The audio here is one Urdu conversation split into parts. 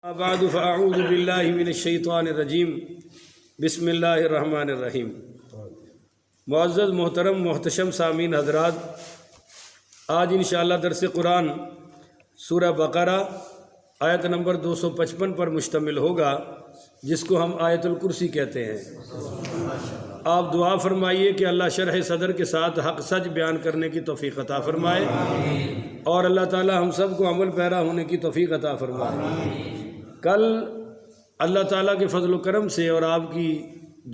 بعد فاعوذ باللہ من الشیطان الرجیم بسم اللہ الرحمن الرحیم۔ معزز محترم محتشم سامعین حضرات، آج انشاءاللہ درس قرآن سورہ بقرہ آیت نمبر 255 پر مشتمل ہوگا، جس کو ہم آیت الکرسی کہتے ہیں۔ آپ دعا فرمائیے کہ اللہ شرح صدر کے ساتھ حق سچ بیان کرنے کی توفیق عطا فرمائے، اور اللہ تعالی ہم سب کو عمل پیرا ہونے کی توفیق عطا فرمائے۔ کل اللہ تعالیٰ کے فضل و کرم سے اور آپ کی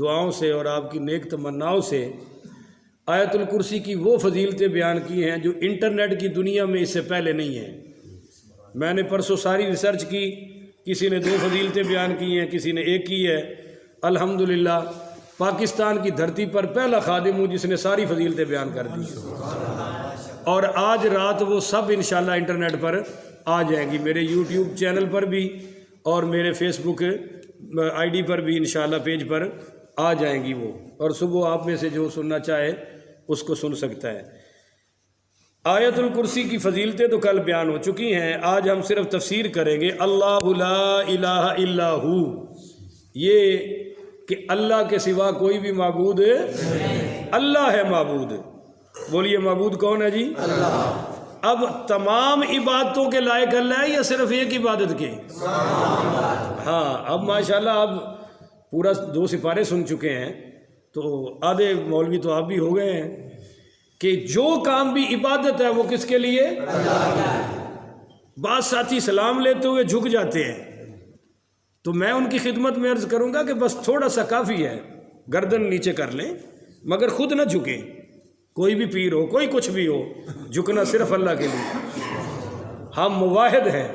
دعاؤں سے اور آپ کی نیک تمناؤں سے آیت الکرسی کی وہ فضیلتیں بیان کی ہیں جو انٹرنیٹ کی دنیا میں اس سے پہلے نہیں ہیں۔ میں نے پرسوں ساری ریسرچ کی، کسی نے 2 فضیلتیں بیان کی ہیں، کسی نے 1 کی ہے۔ الحمدللہ پاکستان کی دھرتی پر پہلا خادم ہوں جس نے ساری فضیلتیں بیان کر دی، اور آج رات وہ سب انشاءاللہ انٹرنیٹ پر آ جائیں گی، میرے یوٹیوب چینل پر بھی اور میرے فیس بک آئی ڈی پر بھی انشاءاللہ پیج پر آ جائیں گی وہ، اور صبح آپ میں سے جو سننا چاہے اس کو سن سکتا ہے۔ آیت الکرسی کی فضیلتیں تو کل بیان ہو چکی ہیں، آج ہم صرف تفسیر کریں گے۔ اللہ لا الہ الا ہو، یہ کہ اللہ کے سوا کوئی بھی معبود اللہ ہے معبود۔ بولیے معبود کون ہے جی؟ اللہ۔ اب تمام عبادتوں کے لائق اللہ ہے یا صرف ایک عبادت کے؟ ہاں، اب ماشاءاللہ آپ پورا 2 سپارے سن چکے ہیں، تو آدھے مولوی تو آپ بھی ہو گئے ہیں کہ جو کام بھی عبادت ہے وہ کس کے لیے؟ بعض ساتھی سلام لیتے ہوئے جھک جاتے ہیں، تو میں ان کی خدمت میں عرض کروں گا کہ بس تھوڑا سا کافی ہے، گردن نیچے کر لیں مگر خود نہ جھکیں۔ کوئی بھی پیر ہو، کوئی کچھ بھی ہو، جھکنا صرف اللہ کے لیے۔ ہم مواحد ہیں،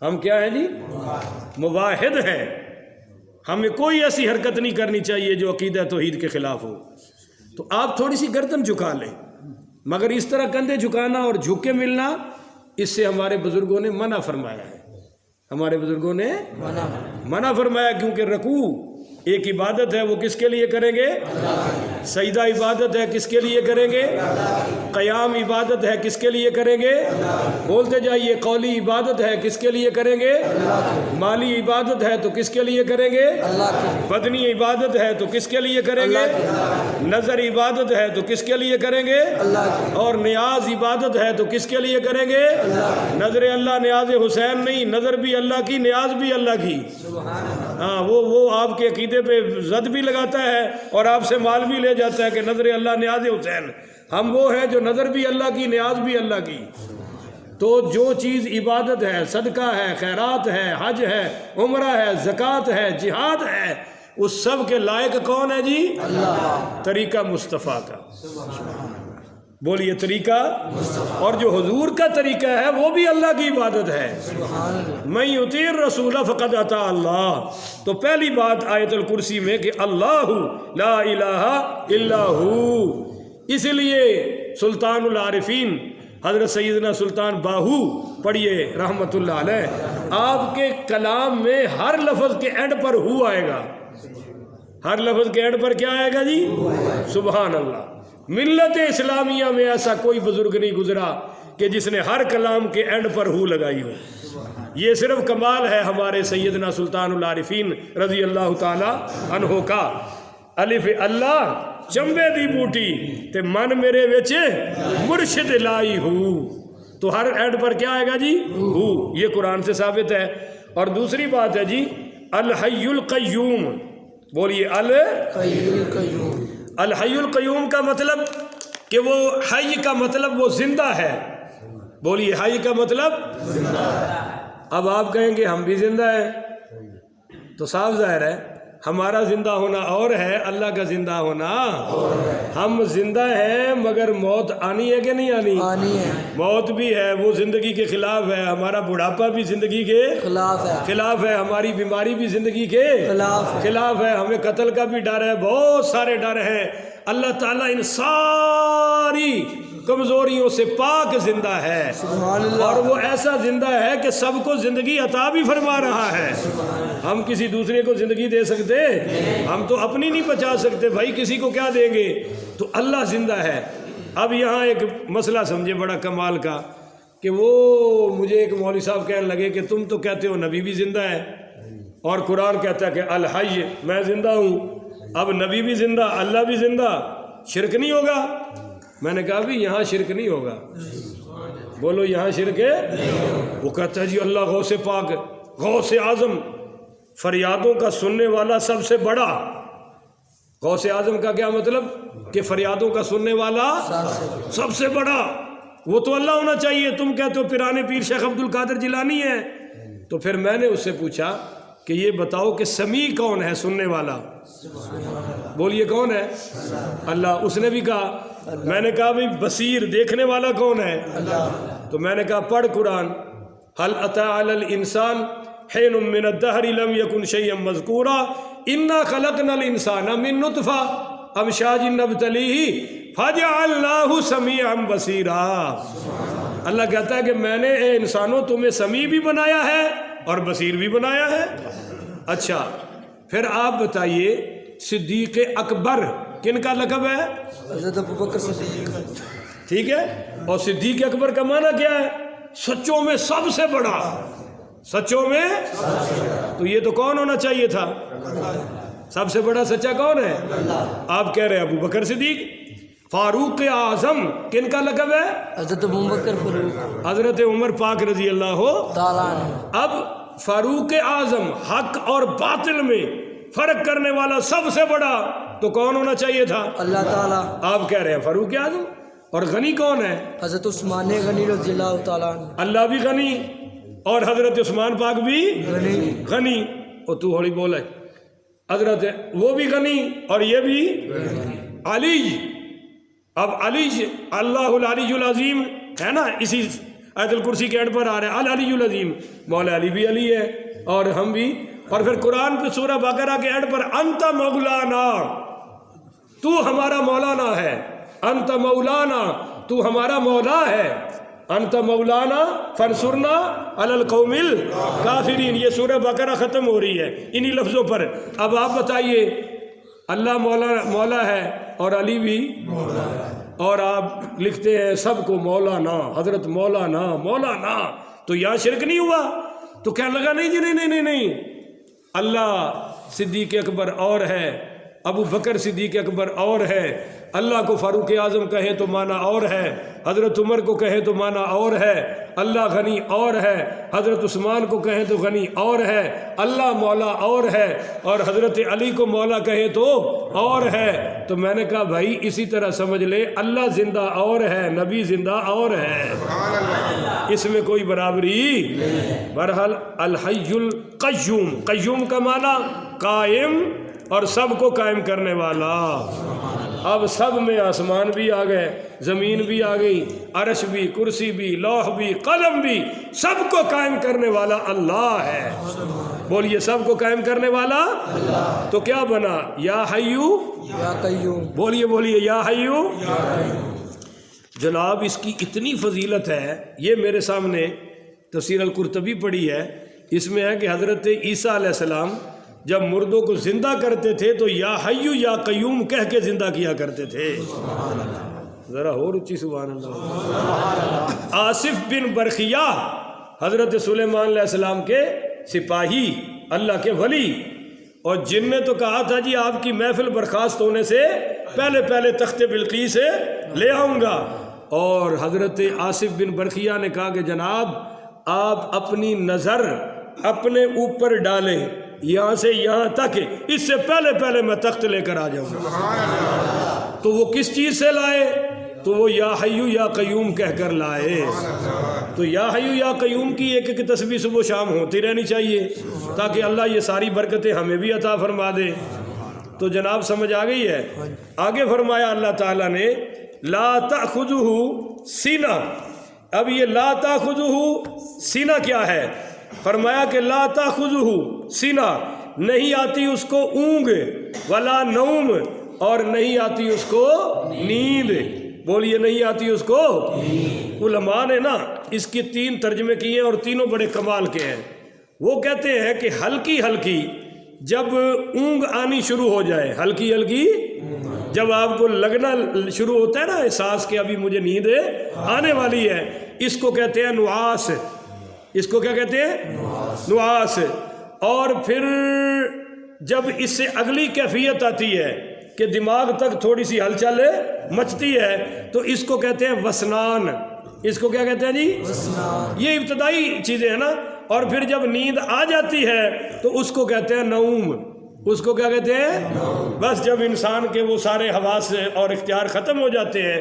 ہم کیا ہیں جی؟ مواحد ہیں۔ ہمیں کوئی ایسی حرکت نہیں کرنی چاہیے جو عقیدہ توحید کے خلاف ہو۔ تو آپ تھوڑی سی گردن جھکا لیں، مگر اس طرح کندھے جھکانا اور جھک کے ملنا، اس سے ہمارے بزرگوں نے منع فرمایا ہے۔ ہمارے بزرگوں نے منع فرمایا، کیونکہ رکوع ایک عبادت ہے، وہ کس کے لیے کریں گے؟ سجدہ عبادت ہے، کس کے لیے کریں گے؟ قیام عبادت ہے، کس کے لیے کریں گے؟ بولتے جائیے۔ قولی عبادت ہے، کس کے لیے کریں گے؟ مالی عبادت ہے تو کس کے لیے کریں گے؟ بدنی عبادت ہے تو کس کے لیے کریں گے؟ نظر عبادت ہے تو کس کے لیے کریں گے؟ اور نیاز عبادت ہے تو کس کے لیے کریں گے؟ نظر اللہ، نیاز حسین نہیں، نظر بھی اللہ کی، نیاز بھی اللہ کی۔ ہاں، وہ آپ کے عقیدے پہ زد بھی لگاتا ہے اور آپ سے مال بھی لے جاتا ہے کہ نظر اللہ، نیاز حسین۔ ہم وہ ہیں جو نظر بھی اللہ کی، نیاز بھی اللہ کی۔ تو جو چیز عبادت ہے، صدقہ ہے، خیرات ہے، حج ہے، عمرہ ہے، زکوٰۃ ہے، جہاد ہے، اس سب کے لائق کون ہے جی؟ اللہ۔ طریقہ مصطفیٰ کا، بولیے طریقہ، اور جو حضور کا طریقہ ہے وہ بھی اللہ کی عبادت ہے۔ من یطیع الرسول فقد اطاع اللہ۔ تو پہلی بات آیت الکرسی میں کہ اللہ لا الہ الا ہو، اس لیے سلطان العارفین حضرت سیدنا سلطان باہو پڑھیے رحمت اللہ علیہ، آپ کے کلام میں ہر لفظ کے اینڈ پر ہو آئے گا۔ ہر لفظ کے اینڈ پر کیا آئے گا جی؟ سبحان اللہ۔ ملت اسلامیہ میں ایسا کوئی بزرگ نہیں گزرا کہ جس نے ہر کلام کے اینڈ پر ہو لگائی ہو۔ یہ صرف کمال ہے ہمارے سیدنا سلطان العارفین رضی اللہ تعالی عنہ کا۔ الف اللہ چمبے دی بوٹی تے من میرے وچ مرشد لائی ہو، تو ہر اینڈ پر کیا آئے گا جی؟ ہو۔ یہ قرآن سے ثابت ہے۔ اور دوسری بات ہے جی الحی القیوم، بولیے الحی القیوم۔ الحی القیوم کا مطلب کہ وہ حی کا مطلب وہ زندہ ہے، بولیے حی کا مطلب زندہ ہے۔ اب آپ کہیں گے ہم بھی زندہ ہیں، تو صاف ظاہر ہے ہمارا زندہ ہونا اور ہے، اللہ کا زندہ ہونا اور ہے۔ ہم زندہ ہیں مگر موت آنی ہے کہ نہیں آنی؟ آنی ہے۔ موت بھی ہے، وہ زندگی کے خلاف ہے۔ ہمارا بڑھاپا بھی زندگی کے خلاف ہے، ہماری بیماری بھی زندگی کے خلاف ہے، ہمیں قتل کا بھی ڈر ہے، بہت سارے ڈر ہیں۔ اللہ تعالیٰ ان ساری کمزوریوں سے پاک زندہ ہے، اور وہ ایسا زندہ ہے کہ سب کو زندگی عطا بھی فرما رہا ہے۔ ہم کسی دوسرے کو زندگی دے سکتے؟ ہم تو اپنی نہیں بچا سکتے بھائی، کسی کو کیا دیں گے؟ تو اللہ زندہ ہے۔ اب یہاں ایک مسئلہ سمجھے بڑا کمال کا، کہ وہ مجھے ایک مولوی صاحب کہنے لگے کہ تم تو کہتے ہو نبی بھی زندہ ہے اور قرآن کہتا ہے کہ الحی میں زندہ ہوں، اب نبی بھی زندہ اللہ بھی زندہ، شرک نہیں ہوگا؟ میں نے کہا بھی یہاں شرک نہیں ہوگا، بولو یہاں شرک ہے؟ وہ کہتا ہے جی اللہ غوث پاک غوث اعظم فریادوں کا سننے والا سب سے بڑا۔ غوث اعظم کا کیا مطلب؟ کہ فریادوں کا سننے والا سب سے بڑا، وہ تو اللہ ہونا چاہیے، تم کہتے ہو پیرانے پیر شیخ عبد القادر جیلانی ہے۔ تو پھر میں نے اس سے پوچھا کہ یہ بتاؤ کہ سمیع کون ہے سننے والا؟ بولیے کون ہے؟ اللہ۔ اس نے بھی کہا، میں نے کہا بھئی بصیر دیکھنے والا کون ہے؟ تو میں نے کہا پڑھ قرآن، هل اتى على الانسان حين من الدهر لم يكن شيئا مذكورا انا خلقنا الانسان من نطفه امشاج نبتليه فجعلناه سميعا بصيرا۔ اللہ کہتا ہے کہ میں نے اے انسانوں تمہیں سمیع بھی بنایا ہے اور بصیر بھی بنایا ہے۔ اچھا پھر آپ بتائیے صدیق اکبر کن کا لقب ہے؟ حضرت ابوبکر صدیق۔ ٹھیک ہے، اور صدیق اکبر کا معنی کیا ہے؟ سچوں میں سب سے بڑا، سچوں میں تو یہ تو کون ہونا چاہیے تھا؟ سب سے بڑا سچا کون ہے؟ آپ کہہ رہے ہیں ابو بکر صدیق۔ فاروق اعظم کن کا لقب ہے؟ حضرت ابوبکر فاروق حضرت عمر پاک رضی اللہ تعالیٰ عنہ۔ اب فاروق اعظم حق اور باطل میں فرق کرنے والا سب سے بڑا تو کون ہونا چاہیے تھا؟ اللہ تعالیٰ۔ آپ کہہ رہے ہیں فاروق اعظم۔ اور غنی کون ہے؟ حضرت عثمان غنی رضی اللہ تعالیٰ عنہ۔ اللہ بھی غنی اور حضرت عثمان پاک بھی غنی۔ اور تو ہوڑی بول ہے، حضرت وہ بھی غنی اور یہ بھی علی۔ اب علی اللہ العلی العظیم ہے نا، اسی آیت الکرسی کے اینڈ پر آ رہا ہے العلی العظیم، مولا علی بھی علی ہے اور ہم بھی۔ اور پھر قرآن پہ سورہ بقرہ کے اینڈ پر انت مولانا، تو ہمارا مولانا ہے، انت مولانا تو ہمارا مولا ہے، انت مولانا فانصرنا علی القوم الکافرین۔ یہ سورہ بقرہ ختم ہو رہی ہے انہی لفظوں پر۔ اب آپ بتائیے اللہ مولا ہے اور علی بھی مولا ہے، اور آپ لکھتے ہیں سب کو مولانا، حضرت مولانا مولانا، تو یہاں شرک نہیں ہوا؟ تو کہنے لگا نہیں جی نہیں، اللہ صدیق اکبر اور ہے، ابو بکر صدیق اکبر اور ہے، اللہ کو فاروق اعظم کہیں تو معنی اور ہے، حضرت عمر کو کہیں تو معنی اور ہے، اللہ غنی اور ہے، حضرت عثمان کو کہیں تو غنی اور ہے، اللہ مولا اور ہے، اور حضرت علی کو مولا کہیں تو اور ہے۔ تو میں نے کہا بھائی اسی طرح سمجھ لے اللہ زندہ اور ہے، نبی زندہ اور ہے، اس میں کوئی برابری۔ بہرحال الحی القیوم، قیوم کا معنی قائم اور سب کو قائم کرنے والا۔ اب سب میں آسمان بھی آ گئے، زمین بھی آ گئی، عرش بھی، کرسی بھی، لوح بھی، قلم بھی، سب کو قائم کرنے والا اللہ ہے۔ بولیے سب کو قائم کرنے والا اللہ۔ تو کیا بنا؟ یا حیو یا قیوم۔ بولیے یا حیو۔ جناب اس کی اتنی فضیلت ہے، یہ میرے سامنے تفسیر القرطبی پڑھی ہے، اس میں ہے کہ حضرت عیسیٰ علیہ السلام جب مردوں کو زندہ کرتے تھے تو یا حیو یا قیوم کہہ کے زندہ کیا کرتے تھے۔ ذرا اور اچھی سبحان اللہ۔ آصف بن برخیہ حضرت سلیمان علیہ السلام کے سپاہی، اللہ کے ولی، اور جن نے تو کہا تھا جی آپ کی محفل برخاست ہونے سے پہلے تخت بلقیس سے لے آؤں گا، اور حضرت آصف بن برخیہ نے کہا کہ جناب آپ اپنی نظر اپنے اوپر ڈالیں یہاں سے یہاں تک، اس سے پہلے میں تخت لے کر آ جاؤں گا۔ تو وہ کس چیز سے لائے؟ تو وہ یا حیو یا قیوم کہہ کر لائے۔ تو یا حیو یا قیوم کی ایک تسبیح صبح و شام ہوتی رہنی چاہیے تاکہ اللہ یہ ساری برکتیں ہمیں بھی عطا فرما دے۔ تو جناب سمجھ آ گئی ہے؟ آگے فرمایا اللہ تعالیٰ نے لا تأخذہ سینہ۔ اب یہ لا تأخذہ سینہ کیا ہے؟ فرمایا کہ لا تأخذہ سینہ، نہیں آتی اس کو اونگ، ولا نوم، اور نہیں آتی اس کو نیند۔ بولیے نہیں آتی اس کو۔ علماء نے نا اس کی 3 ترجمے کیے اور تینوں بڑے کمال کے ہیں۔ وہ کہتے ہیں کہ ہلکی ہلکی جب اونگ آنی شروع ہو جائے، ہلکی ہلکی جب آپ کو لگنا شروع ہوتا ہے نا احساس کہ ابھی مجھے نیند آنے والی ہے، اس کو کہتے ہیں نعاس. اس کو کیا کہتے ہیں؟ نعاس. اور پھر جب اس سے اگلی کیفیت آتی ہے کہ دماغ تک تھوڑی سی ہلچل مچتی ہے تو اس کو کہتے ہیں وسنان. اس کو کیا کہتے ہیں جی؟ یہ ابتدائی چیزیں ہیں نا. اور پھر جب نیند آ جاتی ہے تو اس کو کہتے ہیں نوم. اس کو کیا کہتے ہیں؟ بس جب انسان کے وہ سارے حواس اور اختیار ختم ہو جاتے ہیں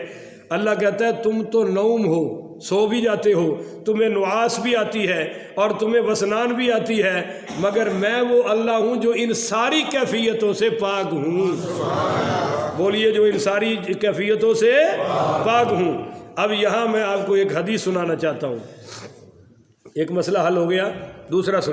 اللہ کہتا ہے تم تو نوم ہو, سو بھی جاتے ہو, تمہیں نعاس بھی آتی ہے اور تمہیں وسنان بھی آتی ہے, مگر میں وہ اللہ ہوں جو ان ساری کیفیتوں سے پاک ہوں. بولیے جو ان ساری کیفیتوں سے پاک ہوں. اب یہاں میں آپ کو ایک حدیث سنانا چاہتا ہوں. ایک مسئلہ حل ہو گیا, دوسرا سن